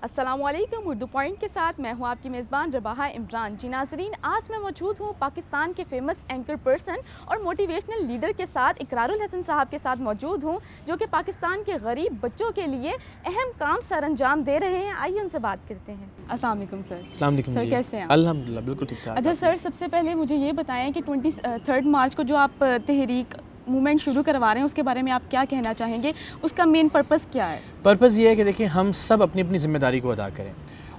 السلام علیکم، اردو پوائنٹ کے ساتھ میں ہوں آپ کی میزبان رباحہ عمران۔ جی ناظرین، آج میں موجود ہوں پاکستان کے فیمس اینکر پرسن اور موٹیویشنل لیڈر کے ساتھ، اقرار الحسن صاحب کے ساتھ موجود ہوں، جو کہ پاکستان کے غریب بچوں کے لیے اہم کام سر انجام دے رہے ہیں۔ آئیے ان سے بات کرتے ہیں۔ السلام علیکم سر۔ السلام علیکم سر، جی۔ کیسے ہیں؟ الحمدللہ بالکل ٹھیک ٹھاک۔ اچھا سر، سب سے پہلے مجھے یہ بتائیں کہ 23 مارچ کو جو آپ تحریک موومنٹ شروع کروا رہے ہیں، اس کے بارے میں آپ کیا کہنا چاہیں گے؟ اس کا مین پرپس کیا ہے؟ پرپس یہ ہے کہ دیکھیں، ہم سب اپنی اپنی ذمہ داری کو ادا کریں،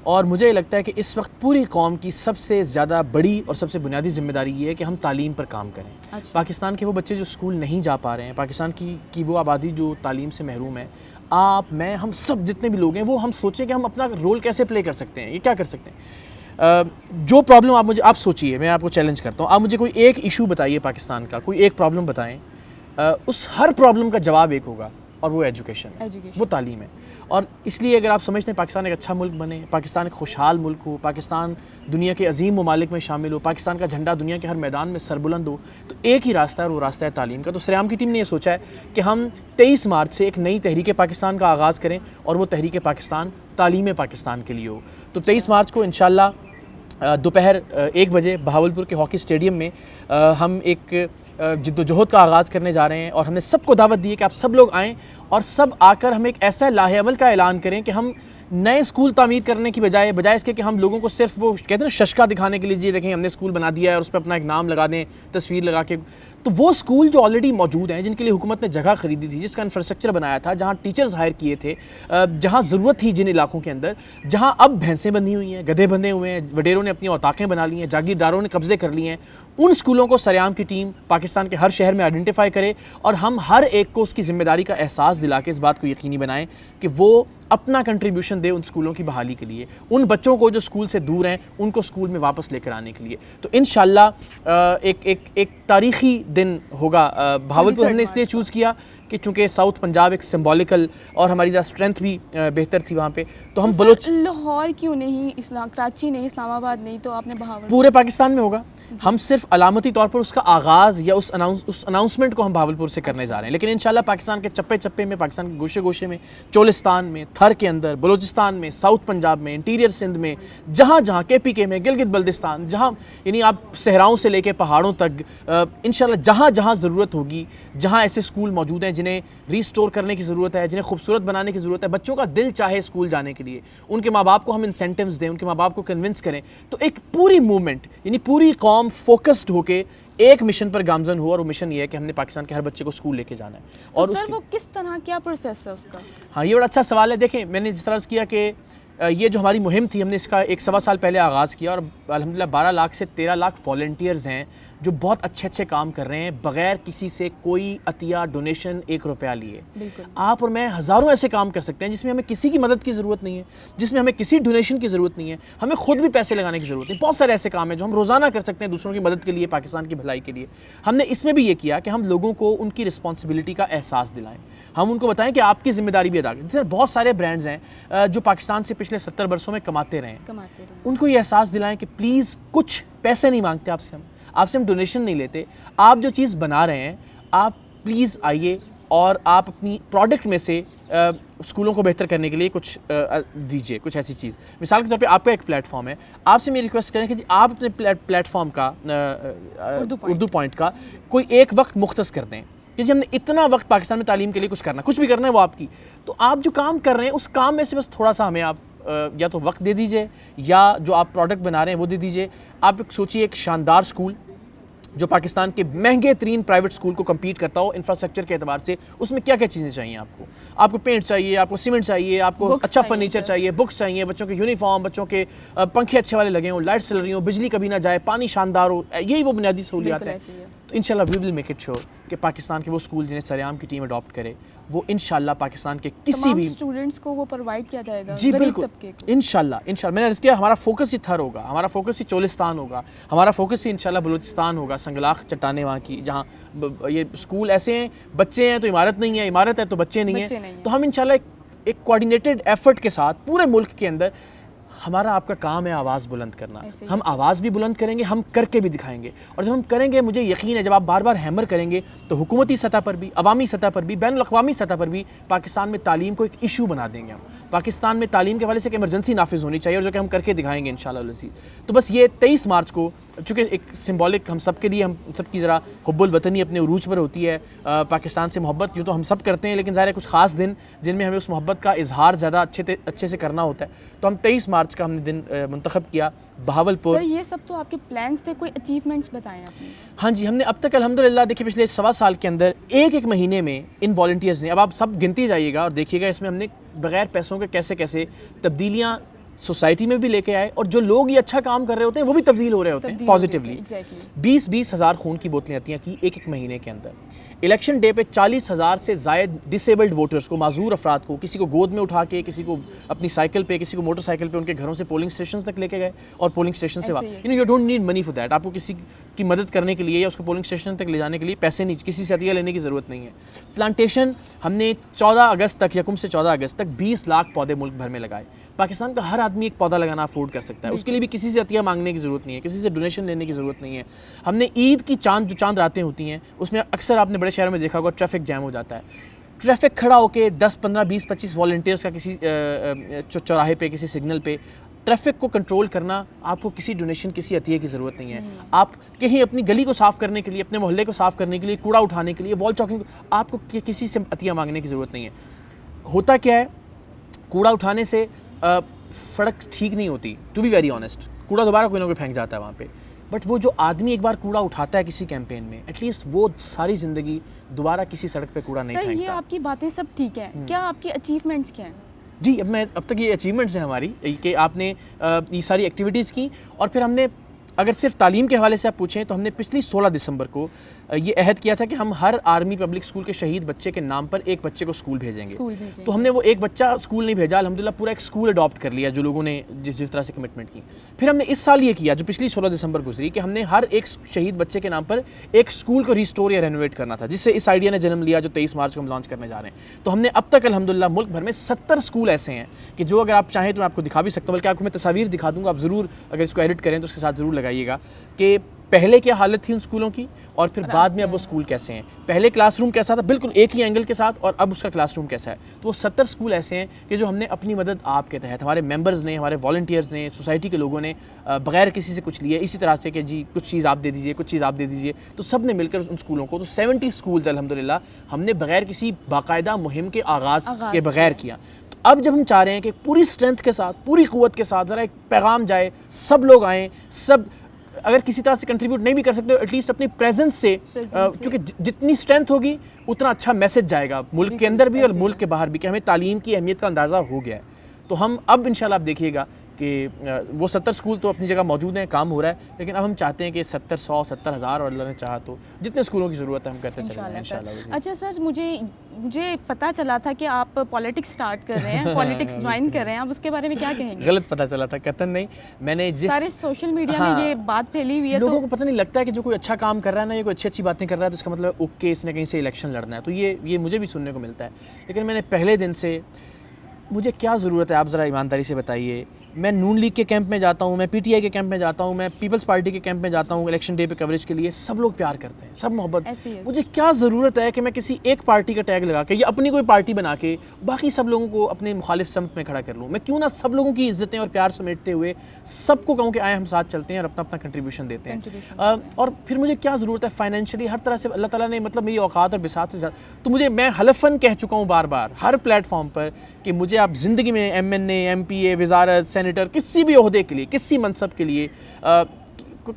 اور مجھے یہ لگتا ہے کہ اس وقت پوری قوم کی سب سے زیادہ بڑی اور سب سے بنیادی ذمہ داری یہ ہے کہ ہم تعلیم پر کام کریں۔ اچھا۔ پاکستان کے وہ بچے جو اسکول نہیں جا پا رہے ہیں، پاکستان کی وہ آبادی جو تعلیم سے محروم ہے، آپ، میں، ہم سب جتنے بھی لوگ ہیں، وہ ہم سوچیں کہ ہم اپنا رول کیسے پلے کر سکتے ہیں، یہ کیا کر سکتے ہیں۔ جو پرابلم آپ سوچیے، میں آپ کو چیلنج کرتا ہوں، آپ مجھے کوئی ایک ایشو بتائیے پاکستان کا، کوئی ایک پرابلم بتائیں، اس ہر پرابلم کا جواب ایک ہوگا، اور وہ ایجوکیشن ہے، وہ تعلیم ہے۔ اور اس لیے اگر آپ سمجھتے ہیں پاکستان ایک اچھا ملک بنے، پاکستان ایک خوشحال ملک ہو، پاکستان دنیا کے عظیم ممالک میں شامل ہو، پاکستان کا جھنڈا دنیا کے ہر میدان میں سربلند ہو، تو ایک ہی راستہ ہے، اور وہ راستہ ہے تعلیم کا۔ تو سریام کی ٹیم نے یہ سوچا ہے کہ ہم 23 مارچ سے ایک نئی تحریک پاکستان کا آغاز کریں، اور وہ تحریک پاکستان تعلیم پاکستان کے لیے ہو۔ تو 23 مارچ کو انشاءاللہ دوپہر 1 بجے بہاولپور کے ہاکی اسٹیڈیم میں ہم ایک جد و جہد کا آغاز کرنے جا رہے ہیں، اور ہم نے سب کو دعوت دی ہے کہ آپ سب لوگ آئیں، اور سب آ کر ہم ایک ایسا لاہ عمل کا اعلان کریں کہ ہم نئے اسکول تعمیر کرنے کی بجائے اس کے کہ ہم لوگوں کو صرف وہ کہتے ہیں نا ششکا دکھانے کے لیے، جی دیکھیں ہم نے اسکول بنا دیا ہے، اور اس پہ اپنا ایک نام لگا دیں، تصویر لگا کے، تو وہ اسکول جو آلریڈی موجود ہیں، جن کے لیے حکومت نے جگہ خریدی تھی، جس کا انفراسٹرکچر بنایا تھا، جہاں ٹیچرز ہائر کیے تھے، جہاں ضرورت تھی جن علاقوں کے اندر، جہاں اب بھینسیں بندھی ہوئی ہیں، گدھے بندھے ہوئے ہیں، وڈیروں نے اپنی اوطاقیں بنا لی ہیں، جاگیرداروں نے قبضے کر لیے ہیں، ان اسکولوں کو سریام کی ٹیم پاکستان کے ہر شہر میں آئیڈینٹیفائی کرے، اور ہم ہر ایک کو اس کی ذمہ داری کا احساس دلا کے اس بات کو یقینی بنائیں کہ وہ اپنا کنٹریبیوشن دے ان اسکولوں کی بحالی کے لیے، ان بچوں کو جو اسکول سے دور ہیں ان کو اسکول میں واپس لے کر آنے کے لیے۔ تو انشاءاللہ ایک تاریخی دن ہوگا۔ بہاولپور ہم نے اس لیے چوز کیا کہ چونکہ ساؤتھ پنجاب ایک سمبولیکل، اور ہماری ذرا اسٹرینتھ بھی بہتر تھی وہاں پہ، تو ہم بلوچ لاہور کیوں نہیں، کراچی نہیں، اسلام آباد نہیں، تو آپ نے بہاولپور؟ پورے پاکستان میں ہوگا۔ ہم صرف علامتی طور پر اس کا آغاز یا اس اناؤنسمنٹ کو ہم بہاولپور سے کرنے جا رہے ہیں، لیکن انشاءاللہ پاکستان کے چپے چپے میں، پاکستان کے گوشے گوشے میں، چولستان میں، تھر کے اندر، بلوچستان میں، ساؤتھ پنجاب میں، انٹیریئر سندھ میں، جہاں جہاں KPK میں، گلگت بلتستان، جہاں یعنی آپ صحراؤں سے لے کے پہاڑوں تک، انشاءاللہ جہاں جہاں ضرورت ہوگی، جہاں ایسے اسکول موجود ہیں جنہیں ریسٹور کرنے کی ضرورت ہے، جنہیں خوبصورت بنانے کی ضرورت ہے، بچوں کا دل چاہے اسکول جانے کے لیے، ان کے ماں باپ کو ہم انسینٹیوز دیں، ان کے ماں باپ کو کنونس کریں، تو ایک پوری موومنٹ، یعنی پوری قوم فوکسڈ ہو کے ایک مشن پر گامزن ہو، اور وہ مشن یہ ہے کہ ہم نے پاکستان کے ہر بچے کو اسکول لے کے جانا ہے۔ اور سر وہ کس طرح، کیا پروسیس ہے اس کا؟ ہاں، یہ بڑا اچھا سوال ہے۔ دیکھیں، میں نے جس طرح کیا کہ یہ جو ہماری مہم تھی، ہم نے اس کا 1.25 سال پہلے آغاز کیا، اور الحمدللہ 12 لاکھ سے 13 لاکھ والنٹیئرز ہیں جو بہت اچھے کام کر رہے ہیں، بغیر کسی سے کوئی عطیہ، ڈونیشن، 1 روپیہ لیے۔ آپ اور میں ہزاروں ایسے کام کر سکتے ہیں جس میں ہمیں کسی کی مدد کی ضرورت نہیں ہے، جس میں ہمیں کسی ڈونیشن کی ضرورت نہیں ہے، ہمیں خود بھی پیسے لگانے کی ضرورت نہیں۔ بہت سارے ایسے کام ہیں جو ہم روزانہ کر سکتے ہیں دوسروں کی مدد کے لیے، پاکستان کی بھلائی کے لیے۔ ہم نے اس میں بھی یہ کیا کہ ہم لوگوں کو ان کی رسپانسبلٹی کا احساس دلائیں، ہم ان کو بتائیں کہ آپ کی ذمہ داری بھی ادا کریں۔ جیسے بہت سارے برانڈز ہیں جو پاکستان سے پچھلے 70 برسوں میں کماتے رہے ہیں، ان کو یہ احساس دلائیں کہ پلیز کچھ پیسے نہیں مانگتے آپ سے ہم ڈونیشن نہیں لیتے، آپ جو چیز بنا رہے ہیں آپ پلیز آئیے، اور آپ اپنی پروڈکٹ میں سے اسکولوں کو بہتر کرنے کے لیے کچھ دیجیے، کچھ ایسی چیز۔ مثال کے طور پہ آپ کا ایک پلیٹ فارم ہے، آپ سے میں ریکویسٹ کریں کہ جی آپ اپنے پلیٹ فارم کا، اردو پوائنٹ کا، کوئی ایک وقت مختص کر دیں کہ جی ہم نے اتنا وقت پاکستان میں تعلیم کے لیے کچھ بھی کرنا ہے، وہ آپ کی، تو آپ جو کام کر رہے ہیں اس کام میں سے بس تھوڑا سا ہمیں آپ یا تو وقت دے دیجئے، یا جو آپ پروڈکٹ بنا رہے ہیں وہ دے دیجئے۔ آپ ایک سوچیے، ایک شاندار اسکول جو پاکستان کے مہنگے ترین پرائیویٹ اسکول کو کمپیٹ کرتا ہو انفراسٹرکچر کے اعتبار سے، اس میں کیا کیا چیزیں چاہیے آپ کو پینٹ چاہیے، آپ کو سیمنٹ چاہیے، آپ کو اچھا فرنیچر چاہیے، بکس چاہیے، بچوں کے یونیفارم، بچوں کے پنکھے اچھے والے لگے ہوں، لائٹس چل رہی ہوں، بجلی کبھی نہ جائے، پانی شاندار ہو، یہی وہ بنیادی سہولیات ہیں۔ تو انشاءاللہ وی ول میک اٹ شیور کہ پاکستان کے وہ اسکول جنہیں سریام کی ٹیم اڈاپٹ کرے، وہ انشاءاللہ پاکستان کے کسی بھی اسٹوڈنٹس کو وہ پرووائڈ کیا جائے گا، جی بالکل، انشاءاللہ میں نے عرض کیا ہمارا فوکس ہی تھر ہوگا، ہمارا فوکس ہی چولستان ہوگا، ہمارا فوکس ہی انشاءاللہ بلوچستان ہوگا، سنگلاخ چٹانیں وہاں کی، جہاں یہ اسکول ایسے ہیں، بچے ہیں تو عمارت نہیں ہے، عمارت ہے تو بچے نہیں ہیں، تو ہم انشاءاللہ ایک کوآرڈینیٹڈ ایفرٹ کے ساتھ پورے ملک کے اندر ہمارا آپ کا کام ہے آواز بلند کرنا. ایسے ہی ہم آواز بھی بلند کریں گے, ہم کر کے بھی دکھائیں گے, اور جب ہم کریں گے مجھے یقین ہے جب آپ بار بار ہیمر کریں گے تو حکومتی سطح پر بھی, عوامی سطح پر بھی, بین الاقوامی سطح پر بھی پاکستان میں تعلیم کو ایک ایشو بنا دیں گے. ہم پاکستان میں تعلیم کے حوالے سے ایک ایمرجنسی نافذ ہونی چاہیے, اور جو کہ ہم کر کے دکھائیں گے انشاءاللہ العزیز. تو بس یہ 23 مارچ کو چونکہ ایک سمبولک ہم سب کے لیے, ہم سب کی ذرا حب الوطنی اپنے عروج پر ہوتی ہے, پاکستان سے محبت یوں تو ہم سب کرتے ہیں, لیکن ظاہر ہے کچھ خاص دن جن میں ہمیں اس محبت کا اظہار زیادہ اچھے سے کرنا ہوتا ہے. تو ہم 23 مارچ کا ہم نے دن منتخب کیا بہاولپور. سر یہ سب تو آپ کے پلانس تھے, کوئی اچیومنٹس بتائیں آپ نے؟ ہاں جی, ہم نے اب تک الحمدللہ دیکھیے پچھلے 1.25 سال کے اندر ایک مہینے میں ان والنٹیئرز نے, اب آپ سب گنتی جائیے گا اور دیکھیے گا اس میں ہم نے بغیر پیسوں کے کیسے کیسے تبدیلیاں سوسائٹی میں بھی لے کے آئے, اور جو لوگ یہ اچھا کام کر رہے ہوتے ہیں وہ بھی تبدیل ہو رہے ہوتے ہیں پازیٹیولی. 20 ہزار خون کی بوتلیں عطیہ کی ایک مہینے کے اندر. الیکشن ڈے پہ 40,000 سے زائد ڈسیبلڈ ووٹرز کو, معذور افراد کو, کسی کو گود میں اٹھا کے, کسی کو اپنی سائیکل پہ, کسی کو موٹر سائیکل پہ ان کے گھروں سے پولنگ اسٹیشنز تک لے کے گئے, اور پولنگ اسٹیشن سے you don't need money for that. آپ کو کسی کی مدد کرنے کے لیے یا اس کو پولنگ اسٹیشن تک لے جانے کے لیے پیسے نہیں, کسی سے عطیہ لینے کی ضرورت نہیں ہے. پلانٹیشن ہم نے 14 اگست تک, یکم سے 14 اگست تک 20 لاکھ پودے ملک بھر میں لگائے. پاکستان کا ہر آدمی ایک پودا لگانا افورڈ کر سکتا ہے, اس کے لیے بھی کسی سے عطیہ مانگنے کی ضرورت نہیں ہے, کسی سے ڈونیشن لینے کی ضرورت نہیں ہے. ہم نے عید کی جو چاند راتیں ہوتی ہیں اس میں اکثر آپ نے بڑے شہروں میں دیکھا ہوگا ٹریفک جیم ہو جاتا ہے. ٹریفک کھڑا ہو کے 10, 15, 20, 25 والنٹیئرس کا کسی چوراہے پہ, کسی سگنل پہ, ٹریفک کو کنٹرول کرنا, آپ کو کسی ڈونیشن, کسی عطیے کی ضرورت نہیں ہے. آپ کہیں اپنی گلی کو صاف کرنے کے لیے, اپنے محلے کو صاف کرنے کے لیے, کوڑا اٹھانے کے لیے, وال چاکنگ, آپ کو کسی سے عطیہ مانگنے کی ضرورت نہیں ہے. ہوتا کیا ہے, کوڑا اٹھانے سے سڑک ٹھیک نہیں ہوتی, ٹو بی ویری آنیسٹ. کوڑا دوبارہ کوئی نہ کوئی پھینک جاتا ہے وہاں پہ, بٹ وہ جو آدمی ایک بار کوڑا اٹھاتا ہے کسی کیمپین میں, ایٹ لیسٹ وہ ساری زندگی دوبارہ کسی سڑک پہ کوڑا نہیں پھینکتا. سر یہ آپ کی باتیں سب ٹھیک ہیں, کیا آپ کی اچیومنٹس کیا ہیں؟ جی, اب تک یہ اچیومنٹس ہیں ہماری کہ آپ نے یہ ساری ایکٹیویٹیز کی. اور پھر ہم نے, اگر صرف تعلیم کے حوالے سے آپ پوچھیں تو ہم نے پچھلی 16 دسمبر کو یہ عہد کیا تھا کہ ہم ہر آرمی پبلک اسکول کے شہید بچے کے نام پر ایک بچے کو اسکول بھیجیں گے. تو ہم نے وہ ایک بچہ اسکول نہیں بھیجا, الحمدللہ پورا ایک اسکول اڈاپٹ کر لیا جو لوگوں نے جس طرح سے کمٹمنٹ کی. پھر ہم نے اس سال یہ کیا جو پچھلی 16 دسمبر گزری کہ ہم نے ہر ایک شہید بچے کے نام پر ایک اسکول کو ریسٹور یا رینوویٹ کرنا تھا, جس سے اس آئیڈیا نے جنم لیا جو 23 مارچ کو ہم لانچ کرنے جا رہے ہیں. تو ہم نے اب تک الحمدللہ ملک بھر میں 70 اسکول ایسے ہیں کہ جو اگر آپ چاہیں تو میں آپ کو دکھا بھی سکتا ہوں, بلکہ آپ کو میں تصاویر دکھا دوں گا, آپ ضرور اگر اس کو ایڈٹ کریں تو اس کے ساتھ ضرور لگائیے گا کہ پہلے کیا حالت تھی ان اسکولوں کی اور پھر بعد میں اب وہ اسکول کیسے ہیں. پہلے کلاس روم کیسا تھا بالکل ایک ہی اینگل کے ساتھ, اور اب اس کا کلاس روم کیسا ہے. تو وہ 70 اسکول ایسے ہیں کہ جو ہم نے اپنی مدد آپ کے تحت, ہمارے ممبرز نے, ہمارے والنٹیئرز نے, سوسائٹی کے لوگوں نے بغیر کسی سے کچھ لیے, اسی طرح سے کہ جی کچھ چیز آپ دے دیجئے, کچھ چیز آپ دے دیجئے, تو سب نے مل کر ان اسکولوں کو, تو 70 اسکولز الحمدللہ ہم نے بغیر کسی باقاعدہ مہم کے آغاز کے بغیر کیا. تو اب جب ہم چاہ رہے ہیں کہ پوری اسٹرینتھ کے ساتھ, پوری قوت کے ساتھ ذرا ایک پیغام جائے, سب لوگ آئیں, سب اگر کسی طرح سے کنٹریبیوٹ نہیں بھی کر سکتے ایٹ لیسٹ اپنی پریزنس سے, کیونکہ جتنی اسٹرینتھ ہوگی اتنا اچھا میسج جائے گا ملک کے اندر بھی اور ملک کے باہر بھی کہ ہمیں تعلیم کی اہمیت کا اندازہ ہو گیا ہے. تو ہم اب انشاءاللہ آپ دیکھیے گا کہ وہ 70 اسکول تو اپنی جگہ موجود ہیں, کام ہو رہا ہے, لیکن اب ہم چاہتے ہیں کہ 70, 100, 70,000 اور اللہ نے چاہا تو جتنے اسکولوں کی ضرورت ہے ہم کرتے چلیں گے انشاءاللہ. اچھا سر, مجھے پتہ چلا تھا کہ آپ پالیٹکس سٹارٹ کر رہے ہیں, پالیٹکس جوائن کر رہے ہیں, آپ اس کے بارے میں کیا کہیں گے؟ غلط پتہ چلا تھا, قطعاً نہیں. میں نے سارے سوشل میڈیا میں یہ بات پھیلی ہوئی ہے, لوگوں کو پتہ نہیں لگتا ہے کہ جو کوئی اچھا کام کر رہا ہے نا, یہ کوئی اچھی باتیں کر رہا ہے تو اس کا مطلب اوکے اس نے کہیں سے الیکشن لڑنا ہے. تو یہ مجھے بھی سننے کو ملتا ہے, لیکن میں نے پہلے دن سے, مجھے کیا ضرورت ہے آپ ذرا ایمانداری سے بتائیے. میں نون لیگ کے کیمپ میں جاتا ہوں, میں پی ٹی آئی کے کیمپ میں جاتا ہوں, میں پیپلز پارٹی کے کیمپ میں جاتا ہوں الیکشن ڈے پہ کوریج کے لیے, سب لوگ پیار کرتے ہیں, سب محبت. مجھے کیا ضرورت ہے کہ میں کسی ایک پارٹی کا ٹیگ لگا کے یا اپنی کوئی پارٹی بنا کے باقی سب لوگوں کو اپنے مخالف سمت میں کھڑا کر لوں. میں کیوں نہ سب لوگوں کی عزتیں اور پیار سمیٹتے ہوئے سب کو کہوں کہ آئیں ہم ساتھ چلتے ہیں اور اپنا کنٹریبیوشن دیتے ہیں. اور پھر مجھے کیا ضرورت ہے فائنینشلی ہر طرح سے, اللہ تعالیٰ نے مطلب میری اوقات اور بساط سے زیادہ, تو میں حلفاً کہہ چکا ہوں بار بار ہر پلیٹ فارم پر کہ مجھے آپ زندگی میں ایم این اے, ایم پی اے, وزارت, سینیٹر, کسی بھی عہدے کے لیے, کسی منصب کے لیے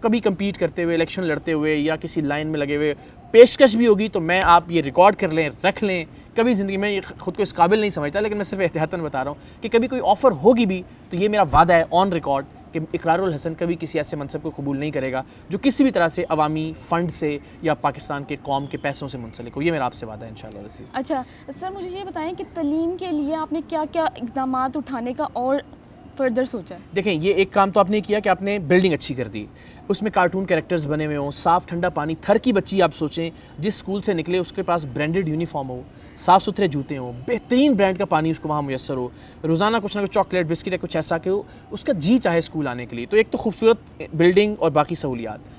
کبھی کمپیٹ کرتے ہوئے, الیکشن لڑتے ہوئے یا کسی لائن میں لگے ہوئے پیشکش بھی ہوگی تو میں, آپ یہ ریکارڈ کر لیں, رکھ لیں, کبھی زندگی میں خود کو اس قابل نہیں سمجھتا, لیکن میں صرف احتیاطاً بتا رہا ہوں کہ کبھی کوئی آفر ہوگی بھی تو یہ میرا وعدہ ہے آن ریکارڈ کہ اقرار الحسن کبھی کسی ایسے منصب کو قبول نہیں کرے گا جو کسی بھی طرح سے عوامی فنڈ سے یا پاکستان کے قوم کے پیسوں سے منسلک ہو. یہ میرا آپ سے وعدہ ہے انشاءاللہ. اچھا سر, مجھے یہ بتائیں کہ تعلیم کے لیے آپ نے کیا کیا اقدامات اٹھانے کا اور فردر سوچا ہے؟ دیکھیں یہ ایک کام تو آپ نے کیا کہ آپ نے بلڈنگ اچھی کر دی, اس میں کارٹون کریکٹرز بنے ہوئے ہوں, صاف ٹھنڈا پانی, تھر کی بچی آپ سوچیں جس اسکول سے نکلے اس کے پاس برانڈیڈ یونیفارم ہو, صاف ستھرے جوتے ہوں, بہترین برانڈ کا پانی اس کو وہاں میسر ہو, روزانہ کچھ نہ کچھ چاکلیٹ بسکٹ یا کچھ ایسا کہ اس کا جی چاہے اسکول آنے کے لیے. تو ایک تو خوبصورت بلڈنگ اور باقی سہولیات.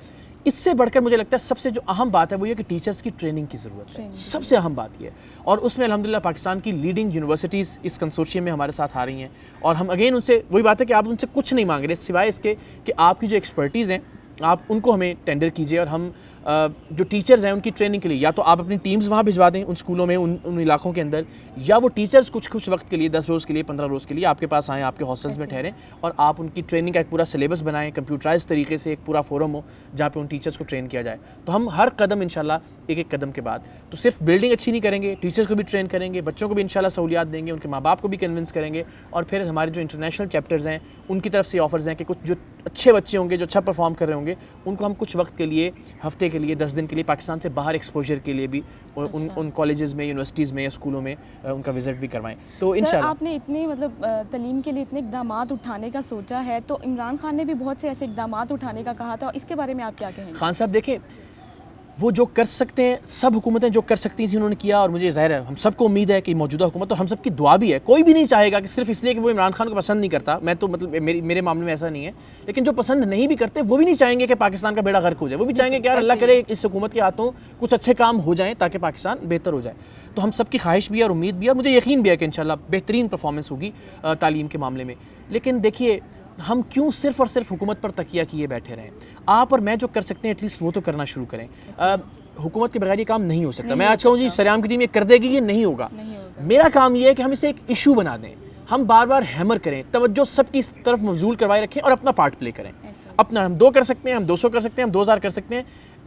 اس سے بڑھ کر مجھے لگتا ہے سب سے جو اہم بات ہے وہ یہ کہ ٹیچرز کی ٹریننگ کی ضرورت ہے, سب سے اہم بات یہ ہے. اور اس میں الحمدللہ پاکستان کی لیڈنگ یونیورسٹیز اس کنسورشیم میں ہمارے ساتھ آ رہی ہیں, اور ہم اگین ان سے وہی بات ہے کہ آپ ان سے کچھ نہیں مانگ رہے سوائے اس کے کہ آپ کی جو ایکسپرٹیز ہیں آپ ان کو ہمیں ٹینڈر کیجئے, اور ہم جو ٹیچرز ہیں ان کی ٹریننگ کے لیے یا تو آپ اپنی ٹیمز وہاں بھجوا دیں ان اسکولوں میں, ان علاقوں کے اندر, یا وہ ٹیچرز کچھ وقت کے لیے 10 روز کے لیے 15 روز کے لیے آپ کے پاس آئیں, آپ کے ہاسٹلز میں ٹھہریں, اور آپ ان کی ٹریننگ کا ایک پورا سلیبس بنائیں, کمپیوٹرائز طریقے سے ایک پورا فورم ہو جہاں پہ ان ٹیچرز کو ٹرین کیا جائے. تو ہم ہر قدم انشاءاللہ ایک قدم کے بعد تو صرف بلڈنگ اچھی نہیں کریں گے, ٹیچرز کو بھی ٹرین کریں گے, بچوں کو بھی انشاءاللہ سہولیات دیں گے, ان کے ماں باپ کو بھی کنونس کریں گے, اور پھر ہمارے جو انٹرنیشنل چیپٹرز ہیں ان کی طرف سے آفرز ہیں کہ کچھ جو اچھے بچے ہوں گے جو اچھا پرفارم کر رہے ہوں گے ان کو ہم کچھ وقت کے لیے, ہفتے کے لیے, 10 دن کے لیے پاکستان سے باہر ایکسپوجر کے لیے بھی ان کالجز میں, یونیورسٹیز میں یا اسکولوں میں ان کا وزٹ بھی کروائیں. تو انشاءاللہ آپ نے اتنے مطلب تعلیم کے لیے اتنے اقدامات اٹھانے کا سوچا ہے, تو عمران خان نے بھی بہت سے ایسے اقدامات اٹھانے کا کہا تھا, اس کے بارے میں آپ کیا کہیں گے؟ خان صاحب دیکھیں وہ جو کر سکتے ہیں, سب حکومتیں جو کر سکتی تھیں انہوں نے کیا, اور مجھے ظاہر ہے ہم سب کو امید ہے کہ موجودہ حکومت, اور ہم سب کی دعا بھی ہے, کوئی بھی نہیں چاہے گا کہ صرف اس لیے کہ وہ عمران خان کو پسند نہیں کرتا, میں تو مطلب میرے معاملے میں ایسا نہیں ہے, لیکن جو پسند نہیں بھی کرتے وہ بھی نہیں چاہیں گے کہ پاکستان کا بیڑا غرق ہو جائے, وہ بھی چاہیں گے کہ یار اللہ کرے اس حکومت کے ہاتھوں کچھ اچھے کام ہو جائیں تاکہ پاکستان بہتر ہو جائے. تو ہم سب کی خواہش بھی ہے اور امید بھی ہے, اور مجھے یقین بھی ہے کہ انشاءاللہ بہترین پرفارمنس ہوگی تعلیم کے معاملے میں. لیکن دیکھیے ہم کیوں صرف اور صرف حکومت پر تکیہ کیے بیٹھے رہیں, آپ اور میں جو کر سکتے ہیں ایٹ لیسٹ وہ تو کرنا شروع کریں. حکومت کے بغیر یہ کام نہیں ہو سکتا. میں آج کہوں جی سریام کی ٹیم یہ کر دے گی, یہ نہیں ہوگا. میرا کام یہ ہے کہ ہم اسے ایک ایشو بنا دیں, ہم بار بار ہیمر کریں, توجہ سب کی طرف مبذول کروائے رکھیں اور اپنا پارٹ پلے کریں. اپنا ہم 2 کر سکتے ہیں, ہم 200 کر سکتے ہیں, ہم 2000 کر سکتے ہیں.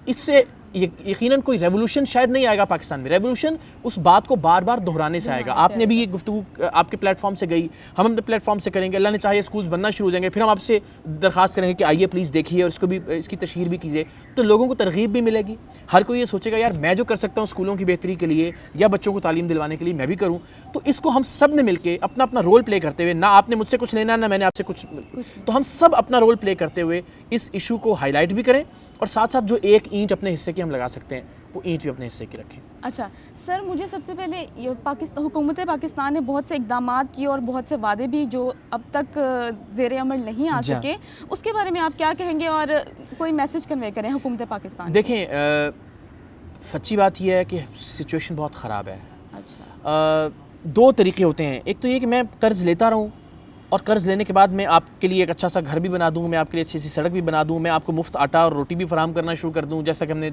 اس سے یقیناً کوئی ریولوشن شاید نہیں آئے گا پاکستان میں. ریولوشن اس بات کو بار بار دہرانے سے آئے گا. آپ نے بھی یہ گفتگو آپ کے پلیٹ فارم سے گئی, ہم اپنے پلیٹ فارم سے کریں گے, اللہ نے چاہے اسکولز بننا شروع ہو جائیں گے, پھر ہم آپ سے درخواست کریں گے کہ آئیے پلیز دیکھیے اور اس کو بھی اس کی تشہیر بھی کیجیے. تو لوگوں کو ترغیب بھی ملے گی, ہر کوئی یہ سوچے گا یار میں جو کر سکتا ہوں اسکولوں کی بہتری کے لیے یا بچوں کو تعلیم دلوانے کے لیے میں بھی کروں. تو اس کو ہم سب نے مل کے اپنا اپنا رول پلے کرتے ہوئے, نہ آپ نے مجھ سے کچھ لینا نہ میں نے آپ سے کچھ, تو ہم سب اپنا رول پلے کرتے ہوئے اس ایشو کو ہائی لائٹ بھی کریں, اور ساتھ ساتھ جو ایک اینٹ اپنے حصے کی ہم لگا سکتے ہیں وہ اینٹ بھی اپنے حصے کی رکھیں. اچھا سر, مجھے سب سے پہلے حکومت پاکستان نے بہت سے اقدامات کیے اور بہت سے وعدے بھی جو اب تک زیر عمل نہیں آ سکے, اس کے بارے میں آپ کیا کہیں گے اور کوئی میسج کنوے کریں حکومت پاکستان؟ دیکھیں سچی بات یہ ہے کہ سچویشن بہت خراب ہے. اچھا 2 طریقے ہوتے ہیں, ایک تو یہ کہ میں قرض لیتا رہوں اور قرض لینے کے بعد میں آپ کے لیے ایک اچھا سا گھر بھی بنا دوں, میں آپ کے لیے اچھی سی سڑک بھی بنا دوں, میں آپ کو مفت آٹا اور روٹی بھی فراہم کرنا شروع کر دوں جیسا کہ ہم نے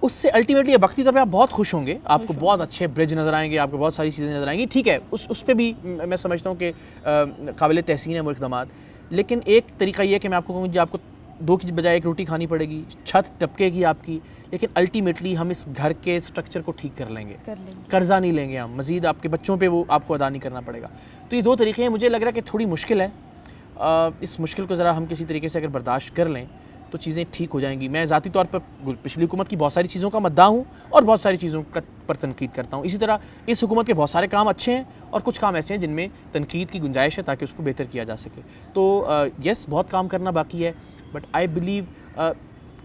اس سے الٹیمیٹلی وقتی طور پہ آپ بہت خوش ہوں گے, آپ کو بہت اچھے برج نظر آئیں گے, آپ کو بہت ساری چیزیں نظر آئیں گی, ٹھیک ہے اس پہ بھی میں سمجھتا ہوں کہ قابل تحسین ہے وہ اقدامات. لیکن ایک طریقہ یہ ہے کہ میں آپ کو کہوں جی آپ کو 2 کی بجائے 1 روٹی کھانی پڑے گی, چھت ٹپکے گی آپ کی, لیکن الٹیمیٹلی ہم اس گھر کے اسٹرکچر کو ٹھیک کر لیں گے, قرضہ نہیں لیں گے ہم, مزید آپ کے بچوں پہ وہ آپ کو ادا نہیں کرنا پڑے گا. تو یہ 2 طریقے ہیں. مجھے لگ رہا ہے کہ تھوڑی مشکل ہے, اس مشکل کو ذرا ہم کسی طریقے سے اگر برداشت کر لیں تو چیزیں ٹھیک ہو جائیں گی. میں ذاتی طور پر پچھلی حکومت کی بہت ساری چیزوں کا مداح ہوں اور بہت ساری چیزوں پر تنقید کرتا ہوں. اسی طرح اس حکومت کے بہت سارے کام اچھے ہیں اور کچھ کام ایسے ہیں جن میں تنقید کی گنجائش ہے تاکہ اس کو بہتر کیا جا سکے. تو یس بہت کام کرنا باقی ہے, بٹ آئی بلیو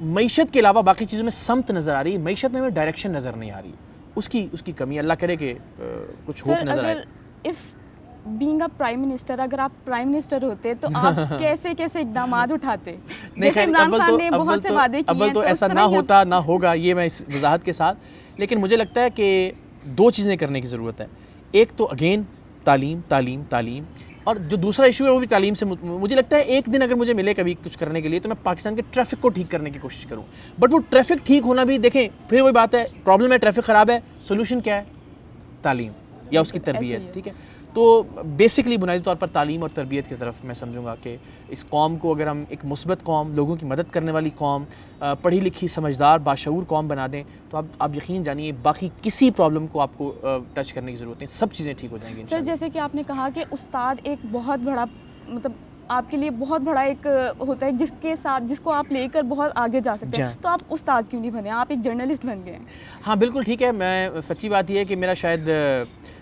معیشت کے علاوہ باقی چیزوں میں سمت نظر آ رہی ہے, معیشت میں ڈائریکشن نظر نہیں آ رہی, اس کی کمی ہے. اللہ کرے کہ کچھ ہوپ نظر آئے. بینگ اے پرائم منسٹر, اگر آپ پرائم منسٹر ہوتے تو آپ کیسے اقدامات اٹھاتے؟ نہیں خیر, اول تو ایسا نہ ہوتا نہ ہوگا, یہ میں اس وضاحت کے ساتھ. لیکن مجھے لگتا ہے کہ 2 چیزیں کرنے کی ضرورت ہے. ایک تو اگین تعلیم تعلیم تعلیم, اور جو دوسرا ایشو ہے وہ بھی تعلیم سے. مجھے لگتا ہے ایک دن اگر مجھے ملے کبھی کچھ کرنے کے لیے تو میں پاکستان کے ٹریفک کو ٹھیک کرنے کی کوشش کروں. بٹ وہ ٹریفک ٹھیک ہونا بھی, دیکھیں پھر وہی بات ہے, پرابلم ہے ٹریفک خراب ہے, سولوشن کیا ہے؟ تعلیم یا اس کی تربیت. ٹھیک ہے, تو بیسکلی بنیادی طور پر تعلیم اور تربیت کی طرف میں سمجھوں گا کہ اس قوم کو اگر ہم ایک مثبت قوم, لوگوں کی مدد کرنے والی قوم, پڑھی لکھی سمجھدار باشعور قوم بنا دیں تو آپ یقین جانیے باقی کسی پرابلم کو آپ کو ٹچ کرنے کی ضرورت نہیں, سب چیزیں ٹھیک ہو جائیں گی. سر جیسے کہ آپ نے کہا کہ استاد ایک بہت بڑا مطلب آپ کے لیے بہت بڑا ایک ہوتا ہے جس کو آپ لے کر بہت آگے جا سکتے ہیں, تو آپ استاد کیوں نہیں بنے, آپ ایک جرنلسٹ بن گئے ہیں. ہاں بالکل ٹھیک ہے, میں سچی بات یہ ہے کہ میرا شاید